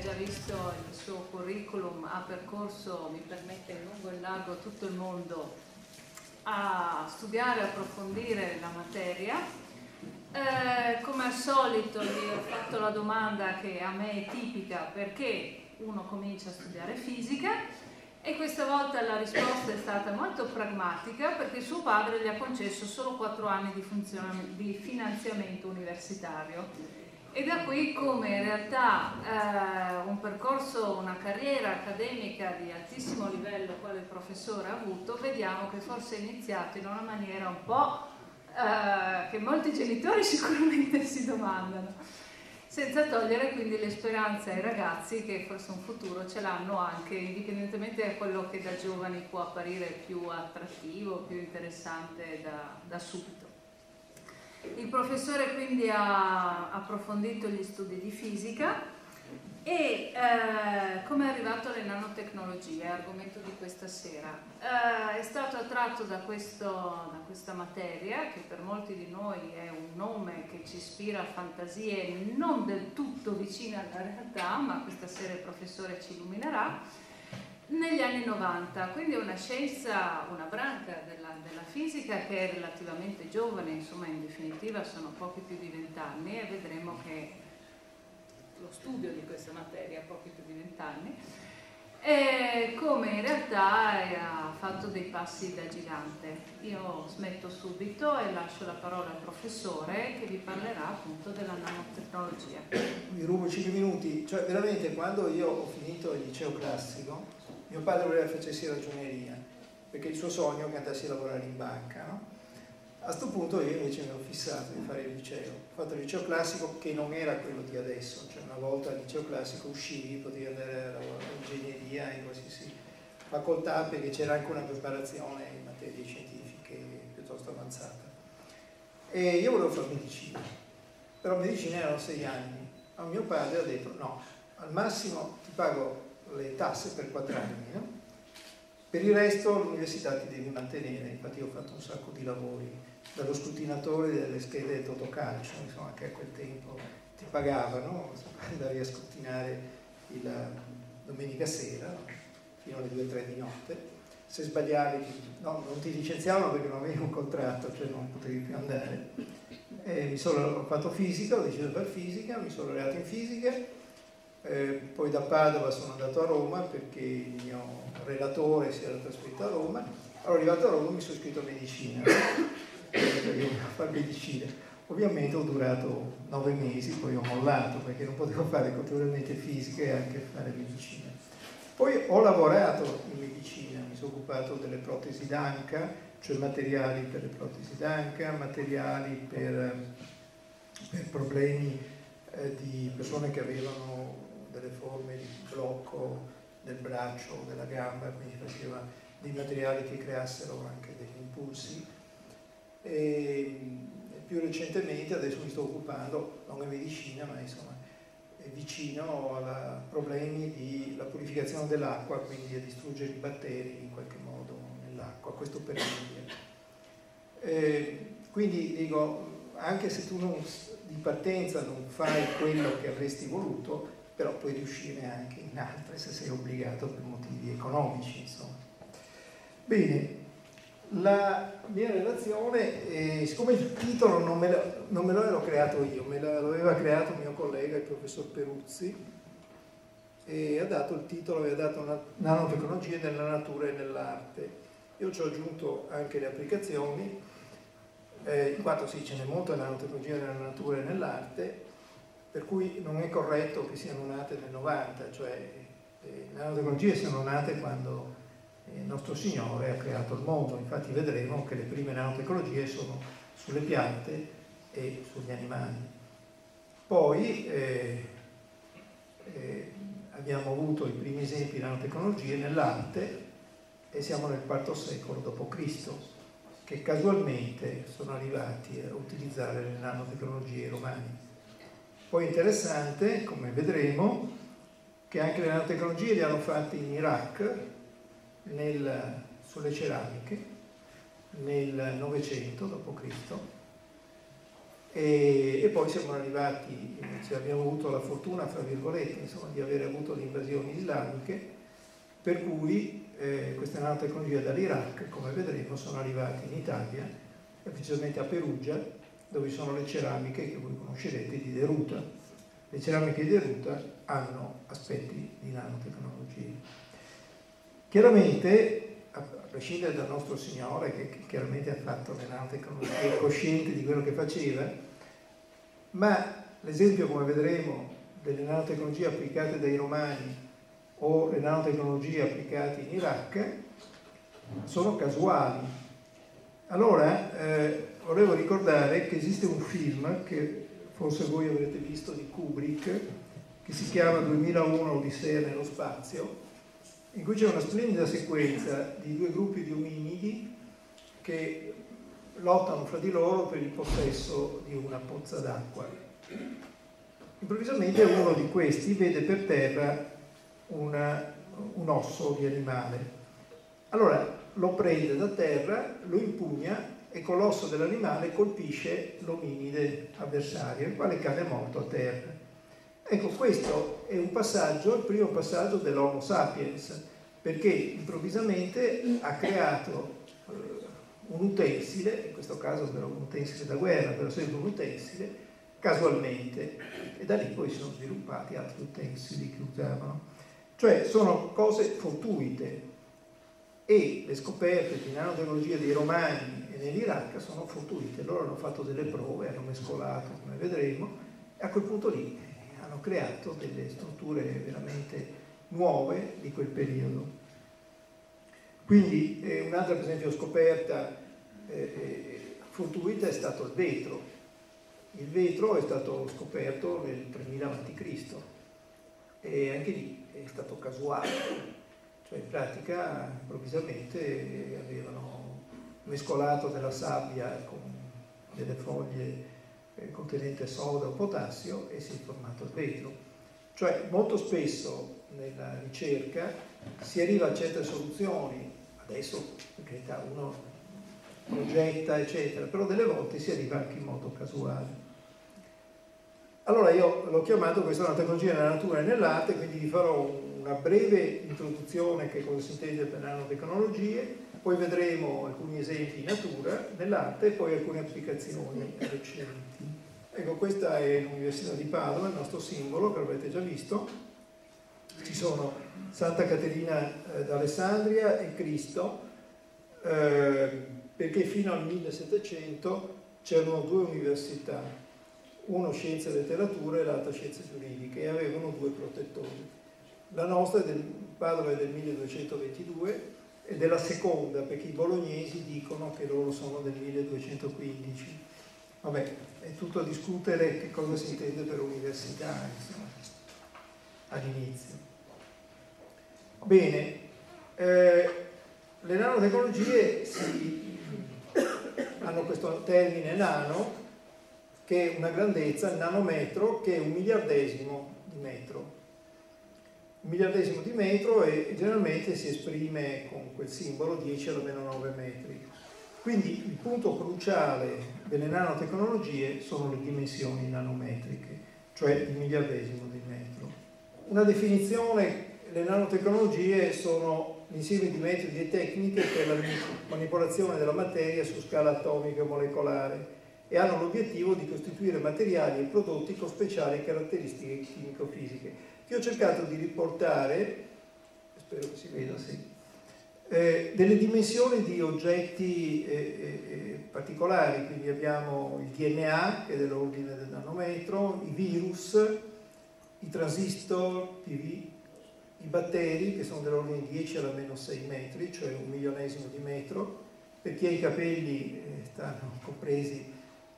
già visto il suo curriculum, ha percorso, mi permette, in lungo e in largo tutto il mondo a studiare e approfondire la materia. Come al solito gli ho fatto la domanda che a me è tipica: perché uno comincia a studiare fisica? E questa volta la risposta è stata molto pragmatica, perché suo padre gli ha concesso solo 4 anni di finanziamento universitario. E da qui come in realtà un percorso, una carriera accademica di altissimo livello, quale il professore ha avuto, vediamo che forse è iniziato in una maniera un po' che molti genitori sicuramente si domandano. Senza togliere quindi le speranze ai ragazzi che forse un futuro ce l'hanno anche, indipendentemente da quello che da giovani può apparire più attrattivo, più interessante da subito. Il professore quindi ha approfondito gli studi di fisica e come è arrivato alle nanotecnologie, argomento di questa sera. È stato attratto da questa materia, che per molti di noi è un nome che ci ispira fantasie non del tutto vicine alla realtà, ma questa sera il professore ci illuminerà, negli anni 90. Quindi è una scienza, una branca della fisica che è relativamente giovane, insomma in definitiva sono pochi più di 20 anni, e vedremo che lo studio di questa materia ha pochi più di 20 anni, e come in realtà ha fatto dei passi da gigante. Io smetto subito e lascio la parola al professore, che vi parlerà appunto della nanotecnologia. Mi rubo 5 minuti, cioè veramente quando io ho finito il liceo classico, mio padre voleva che facessi ragioneria, perché il suo sogno è che andassi a lavorare in banca, no? A questo punto io invece mi ero fissato di fare il liceo. Ho fatto il liceo classico, che non era quello di adesso, cioè una volta al liceo classico uscivi, potevi andare a lavorare in ingegneria, in qualsiasi facoltà, perché c'era anche una preparazione in materie scientifiche piuttosto avanzata. E io volevo fare medicina, però medicina erano 6 anni. Ma mio padre ha detto: no, al massimo ti pago le tasse per 4 anni, no? Per il resto l'università ti devi mantenere. Infatti io ho fatto un sacco di lavori, dallo scrutinatore delle schede del Totocalcio, insomma, che a quel tempo ti pagavano, andavi a scrutinare la domenica sera, no? Fino alle 2-3 di notte. Se sbagliavi, no, non ti licenziavano perché non avevi un contratto, cioè non potevi più andare. Ho fatto fisica, ho deciso di fare fisica, mi sono laureato in fisica, poi da Padova sono andato a Roma perché il mio relatore si era trasferito a Roma. Allora, arrivato a Roma mi sono iscritto a medicina, perché volevo fare medicina. Ovviamente ho durato 9 mesi, poi ho mollato perché non potevo fare contemporaneamente fisica e anche fare medicina. Poi ho lavorato in medicina, mi sono occupato delle protesi d'anca, cioè materiali per le protesi d'anca, materiali per problemi di persone che avevano delle forme di blocco del braccio o della gamba, quindi faceva dei materiali che creassero anche degli impulsi. E più recentemente adesso mi sto occupando, non è medicina, ma insomma è vicino a problemi della purificazione dell'acqua, quindi a distruggere i batteri in qualche modo nell'acqua, questo per dire. Quindi dico, anche se tu di partenza non fai quello che avresti voluto, però puoi riuscire anche in altre se sei obbligato per motivi economici, insomma. Bene, la mia relazione, siccome il titolo non me lo ero creato io, me l'aveva creato il mio collega, il professor Peruzzi, e ha dato il titolo, aveva dato nanotecnologie nella natura e nell'arte. Io ci ho aggiunto anche le applicazioni, in quanto sì, ce n'è molta nanotecnologia nella natura e nell'arte, per cui non è corretto che siano nate nel 90, cioè le nanotecnologie sono nate quando il nostro Signore ha creato il mondo. Infatti vedremo che le prime nanotecnologie sono sulle piante e sugli animali. Poi abbiamo avuto i primi esempi di nanotecnologie nell'arte e siamo nel IV secolo d.C., che casualmente sono arrivati a utilizzare le nanotecnologie romane. Poi è interessante, come vedremo, che anche le nanotecnologie le hanno fatte in Iraq, sulle ceramiche, nel 900 d.C., e poi siamo arrivati, cioè abbiamo avuto la fortuna, fra virgolette, insomma, di avere avuto le invasioni islamiche, per cui queste nanotecnologie dall'Iraq, come vedremo, sono arrivate in Italia, e precisamente a Perugia, dove ci sono le ceramiche che voi conoscerete di Deruta. Le ceramiche di Deruta hanno aspetti di nanotecnologie. Chiaramente, a prescindere dal nostro Signore, che chiaramente ha fatto le nanotecnologie, cosciente di quello che faceva, ma l'esempio, come vedremo, delle nanotecnologie applicate dai Romani o le nanotecnologie applicate in Iraq sono casuali. Allora, volevo ricordare che esiste un film che forse voi avrete visto di Kubrick, che si chiama 2001 Odissea nello spazio, in cui c'è una splendida sequenza di due gruppi di ominidi che lottano fra di loro per il possesso di una pozza d'acqua. Improvvisamente uno di questi vede per terra un osso di animale. Allora lo prende da terra, lo impugna e con l'osso dell'animale colpisce l'ominide avversario, il quale cade morto a terra. Ecco, questo è un passaggio, il primo passaggio dell'Homo sapiens, perché improvvisamente ha creato un utensile, in questo caso però un utensile da guerra, però sempre un utensile, casualmente, e da lì poi si sono sviluppati altri utensili che usavano. Cioè sono cose fortuite, e le scoperte di nanotecnologia dei Romani e nell'Iraq sono fortuite. Loro hanno fatto delle prove, hanno mescolato, come vedremo, e a quel punto lì hanno creato delle strutture veramente nuove di quel periodo. Quindi un'altra, per esempio, scoperta fortuita è stato il vetro. Il vetro è stato scoperto nel 3000 a.C. e anche lì è stato casuale. Cioè in pratica improvvisamente avevano mescolato della sabbia con delle foglie contenente soda o potassio e si è formato il vetro. Cioè molto spesso nella ricerca si arriva a certe soluzioni, adesso in realtà uno progetta eccetera, però delle volte si arriva anche in modo casuale. Allora io l'ho chiamato, questa è una tecnologia nella natura e nell'arte, quindi vi farò una breve introduzione che cosa si intende per nanotecnologie, poi vedremo alcuni esempi in natura, nell'arte e poi alcune applicazioni recenti. Ecco, questa è l'Università di Padova, il nostro simbolo che avrete già visto. Ci sono Santa Caterina d'Alessandria e Cristo, perché fino al 1700 c'erano due università, uno scienze e letteratura e l'altra scienze giuridiche, e avevano due protettori. La nostra è Padova è del 1222 ed è la seconda, perché i bolognesi dicono che loro sono del 1215. Vabbè, è tutto a discutere che cosa si intende per università, insomma, all'inizio. Bene, le nanotecnologie hanno questo termine nano, che è una grandezza, il nanometro, che è 1/1000 di metro. 1/1000 di metro e generalmente si esprime con quel simbolo 10 alla meno 9 metri. Quindi il punto cruciale delle nanotecnologie sono le dimensioni nanometriche, cioè il 1/1000 di metro. Una definizione: le nanotecnologie sono l'insieme di metodi e tecniche per la manipolazione della materia su scala atomica e molecolare e hanno l'obiettivo di costituire materiali e prodotti con speciali caratteristiche chimico-fisiche. Io ho cercato di riportare, spero che si veda, sì, delle dimensioni di oggetti particolari, quindi abbiamo il DNA, che è dell'ordine del nanometro, i virus, i transistor, i batteri, che sono dell'ordine di 10 alla meno 6 metri, cioè 1/1000 di metro. Per chi ha i capelli stanno compresi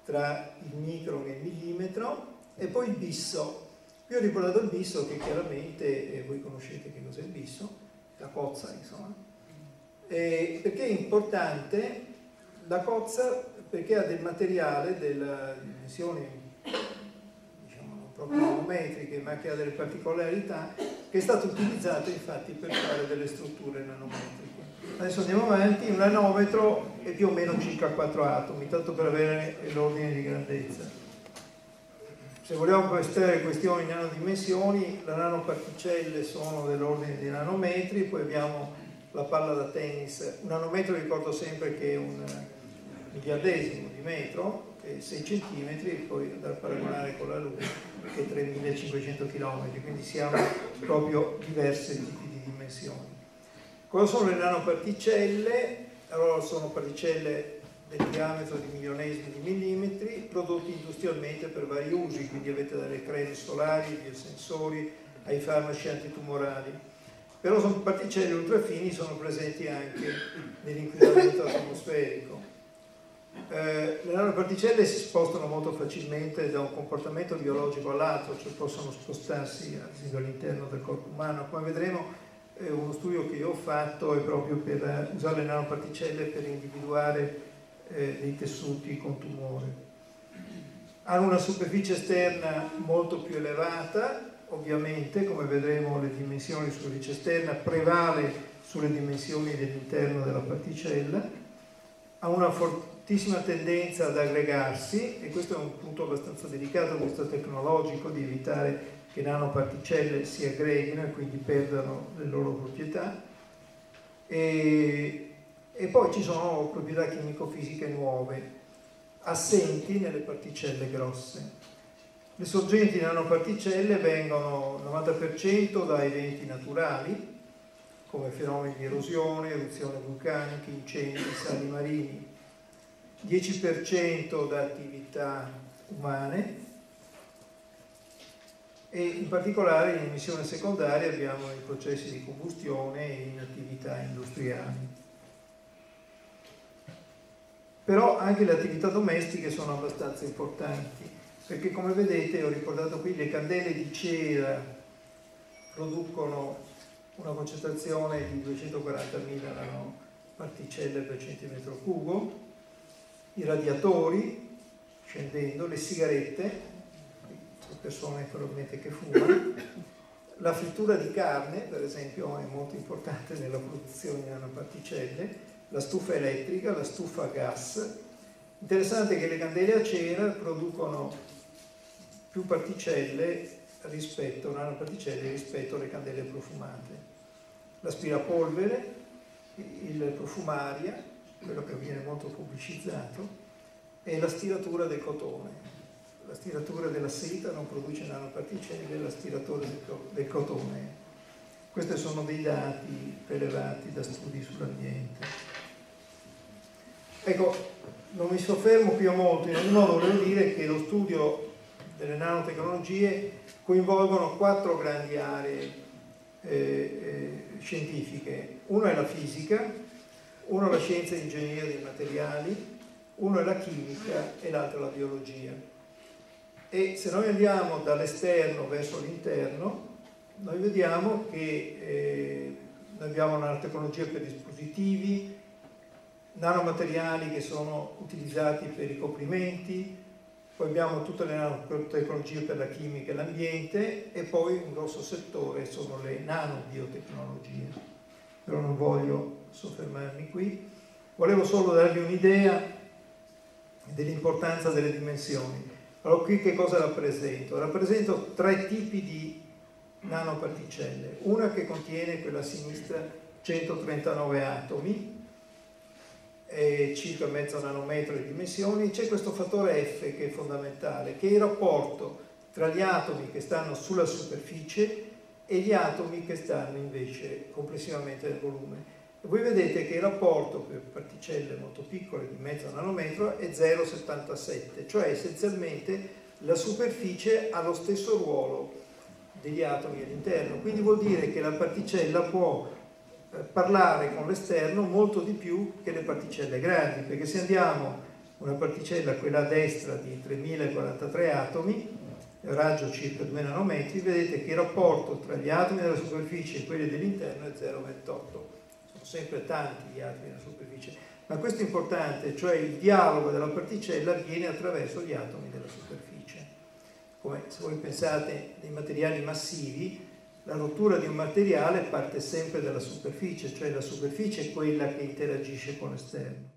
tra il micron e il millimetro, e poi il bisso. Io ho riportato il bisso, che chiaramente voi conoscete che cos'è il bisso, la cozza, insomma. Perché è importante la cozza? Perché ha del materiale, delle dimensioni, diciamo, non proprio nanometriche, ma che ha delle particolarità, che è stato utilizzato infatti per fare delle strutture nanometriche. Adesso andiamo avanti. Un nanometro è più o meno circa 4 atomi, tanto per avere l'ordine di grandezza. Se vogliamo queste questioni di nanodimensioni, le nanoparticelle sono dell'ordine di nanometri, poi abbiamo la palla da tennis. Un nanometro ricordo sempre che è un miliardesimo di metro, che è 6 centimetri, e poi da paragonare con la Luna, che è 3500 km, quindi si hanno proprio diversi tipi di dimensioni. Cosa sono le nanoparticelle? Allora sono particelle del diametro di milionesimi di millimetri, prodotti industrialmente per vari usi, quindi avete dalle creme solari, ai biosensori, ai farmaci antitumorali. Però sono particelle ultrafini, sono presenti anche nell'inquinamento atmosferico. Le nanoparticelle si spostano molto facilmente da un comportamento biologico all'altro, cioè possono spostarsi ad esempio all'interno del corpo umano. Come vedremo, uno studio che io ho fatto è proprio per usare le nanoparticelle per individuare dei tessuti con tumore. Hanno una superficie esterna molto più elevata, ovviamente, come vedremo le dimensioni sulla superficie esterna prevale sulle dimensioni dell'interno della particella, ha una fortissima tendenza ad aggregarsi, e questo è un punto abbastanza delicato, questo tecnologico, di evitare che nanoparticelle si aggreghino e quindi perdano le loro proprietà. E poi ci sono proprietà chimico-fisiche nuove, assenti nelle particelle grosse. Le sorgenti di nanoparticelle vengono 90% da eventi naturali, come fenomeni di erosione, eruzioni vulcaniche, incendi, sali marini, 10% da attività umane, e in particolare in emissione secondaria abbiamo i processi di combustione e in attività industriali. Però anche le attività domestiche sono abbastanza importanti, perché come vedete, ho ricordato qui, le candele di cera producono una concentrazione di 240.000 nanoparticelle per centimetro cubo, i radiatori, scendendo, le sigarette, le persone probabilmente che fumano, la frittura di carne, per esempio, è molto importante nella produzione di nanoparticelle, la stufa elettrica, la stufa a gas. Interessante che le candele a cera producono più particelle nanoparticelle rispetto alle candele profumate. L'aspirapolvere, il profumaria, quello che viene molto pubblicizzato, e la stiratura del cotone. La stiratura della seta non produce nanoparticelle, la stiratura del cotone. Questi sono dei dati prelevati da studi sull'ambiente. Ecco, non mi soffermo qui a molto, in ogni modo volevo dire che lo studio delle nanotecnologie coinvolgono 4 grandi aree scientifiche. Uno è la fisica, uno è la scienza e l'ingegneria dei materiali, uno è la chimica e l'altro è la biologia. E se noi andiamo dall'esterno verso l'interno, noi vediamo che noi abbiamo una tecnologia per dispositivi, nanomateriali che sono utilizzati per i coprimenti, poi abbiamo tutte le nanotecnologie per la chimica e l'ambiente, e poi un grosso settore sono le nanobiotecnologie. Però non voglio soffermarmi qui, volevo solo darvi un'idea dell'importanza delle dimensioni. Allora qui che cosa rappresento? Rappresento 3 tipi di nanoparticelle. Una che contiene, quella a sinistra, 139 atomi, circa mezzo nanometro di dimensioni. C'è questo fattore F che è fondamentale, che è il rapporto tra gli atomi che stanno sulla superficie e gli atomi che stanno invece complessivamente nel volume. E voi vedete che il rapporto per particelle molto piccole di mezzo nanometro è 0,77, cioè essenzialmente la superficie ha lo stesso ruolo degli atomi all'interno, quindi vuol dire che la particella può parlare con l'esterno molto di più che le particelle grandi, perché se andiamo una particella, quella a destra, di 3043 atomi, raggio circa 2 nanometri, vedete che il rapporto tra gli atomi della superficie e quelli dell'interno è 0,28. Sono sempre tanti gli atomi della superficie, ma questo è importante, cioè il dialogo della particella avviene attraverso gli atomi della superficie. Come se voi pensate nei materiali massivi, la rottura di un materiale parte sempre dalla superficie, cioè la superficie è quella che interagisce con l'esterno.